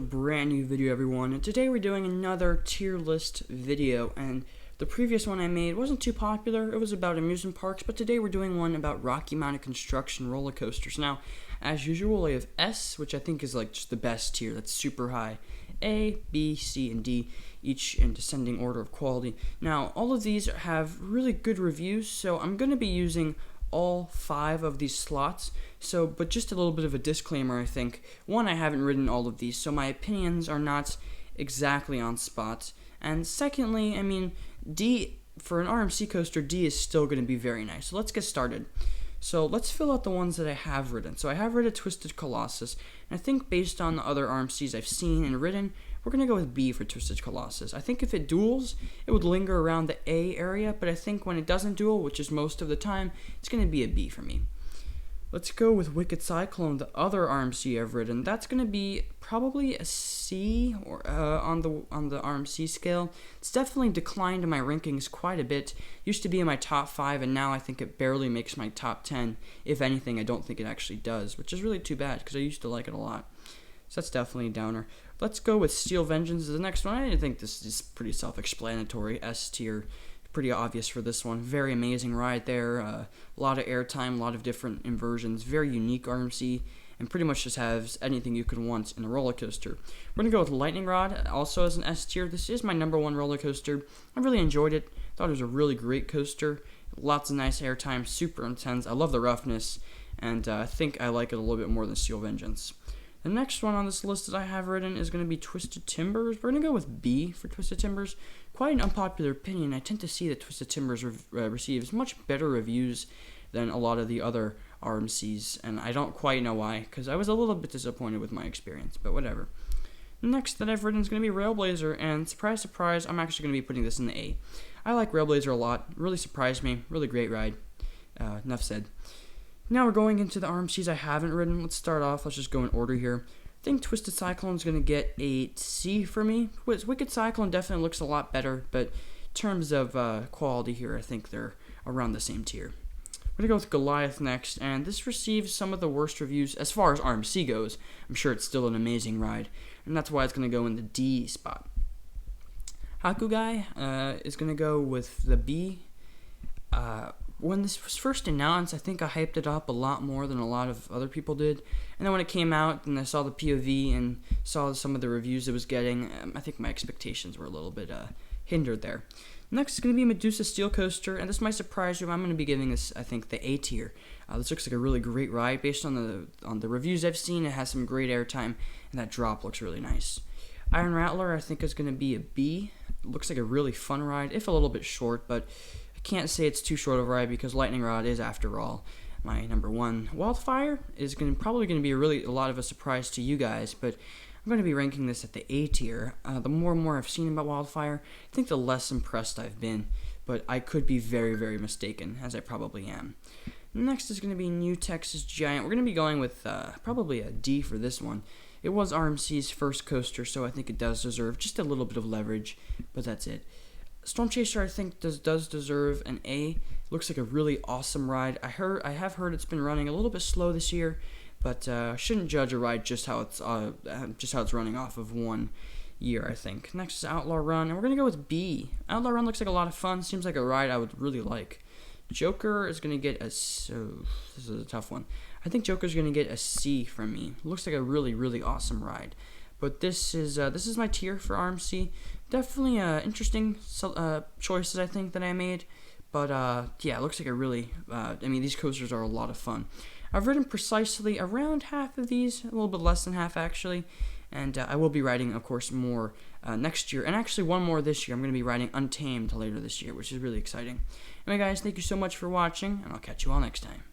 brand new video, everyone, and today we're doing another tier list video. And the previous one I made wasn't too popular. It was about amusement parks, but today we're doing one about Rocky Mountain construction roller coasters. Now, as usual, I have S, which I think is like just the best tier. That's super high. A, B, C, and D, each in descending order of quality. Now, all of these have really good reviews, so I'm going to be using all 5 of these slots. But just a little bit of a disclaimer, I think. One, I haven't written all of these, so my opinions are not exactly on spot. And secondly, I mean, D, for an RMC coaster, D is still going to be very nice. So let's get started. So let's fill out the ones that I have written. So I have written Twisted Colossus, and I think based on the other RMCs I've seen and written, we're going to go with B for Twisted Colossus. I think if it duels, it would linger around the A area, but I think when it doesn't duel, which is most of the time, it's going to be a B for me. Let's go with Wicked Cyclone, the other RMC I've written. That's going to be probably a C or on the RMC scale. It's definitely declined in my rankings quite a bit. Used to be in my top 5, and now I think it barely makes my top 10. If anything, I don't think it actually does, which is really too bad because I used to like it a lot. So that's definitely a downer. Let's go with Steel Vengeance, the next one. I think this is pretty self-explanatory. S tier. Pretty obvious for this one. Very amazing ride there. A lot of airtime, a lot of different inversions. Very unique RMC, and pretty much just has anything you could want in a roller coaster. We're going to go with Lightning Rod, also as an S tier. This is my #1 roller coaster. I really enjoyed it. Thought it was a really great coaster. Lots of nice airtime, super intense. I love the roughness, and I think I like it a little bit more than Steel Vengeance. The next one on this list that I have written is going to be Twisted Timbers. We're going to go with B for Twisted Timbers. Quite an unpopular opinion. I tend to see that Twisted Timbers receives much better reviews than a lot of the other RMCs, and I don't quite know why, because I was a little bit disappointed with my experience, but whatever. Next that I've written is going to be Railblazer, and surprise, surprise, I'm actually going to be putting this in the A. I like Railblazer a lot. Really surprised me. Really great ride. Enough said. Now we're going into the RMCs I haven't written. Let's start off. Let's just go in order here. I think Twisted Cyclone is going to get a C for me. Wicked Cyclone definitely looks a lot better, but in terms of quality here, I think they're around the same tier. We're going to go with Goliath next, and this receives some of the worst reviews as far as RMC goes. I'm sure it's still an amazing ride, and that's why it's going to go in the D spot. Hakugai is going to go with the B. When this was first announced, I think I hyped it up a lot more than a lot of other people did. And then when it came out and I saw the POV and saw some of the reviews it was getting, I think my expectations were a little bit hindered there. Next is going to be Medusa Steel Coaster, and this might surprise you. I'm going to be giving this, I think, the A tier. This looks like a really great ride based on the reviews I've seen. It has some great airtime, and that drop looks really nice. Iron Rattler, I think, is going to be a B. It looks like a really fun ride, if a little bit short, but can't say it's too short of a ride because Lightning Rod is, after all, my #1. Wildfire is probably going to be a lot of a surprise to you guys, but I'm going to be ranking this at the A tier. The more and more I've seen about Wildfire, I think the less impressed I've been, but I could be very, very mistaken, as I probably am. Next is going to be New Texas Giant. We're going to be going with probably a D for this one. It was RMC's first coaster, so I think it does deserve just a little bit of leverage, but that's it. Storm Chaser, I think, does deserve an A. Looks like a really awesome ride. I have heard it's been running a little bit slow this year, but shouldn't judge a ride just how it's running off of 1 year, I think. Next is Outlaw Run, and we're gonna go with B. Outlaw Run looks like a lot of fun. Seems like a ride I would really like. Joker is gonna get this is a tough one. I think Joker's gonna get a C from me. Looks like a really, really awesome ride. But this is my tier for RMC. Definitely interesting choices, I think, that I made. But yeah, it looks like a really these coasters are a lot of fun. I've written precisely around half of these, a little bit less than half actually. And I will be writing, of course, more next year. And actually one more this year. I'm going to be writing Untamed later this year, which is really exciting. Anyway, guys, thank you so much for watching, and I'll catch you all next time.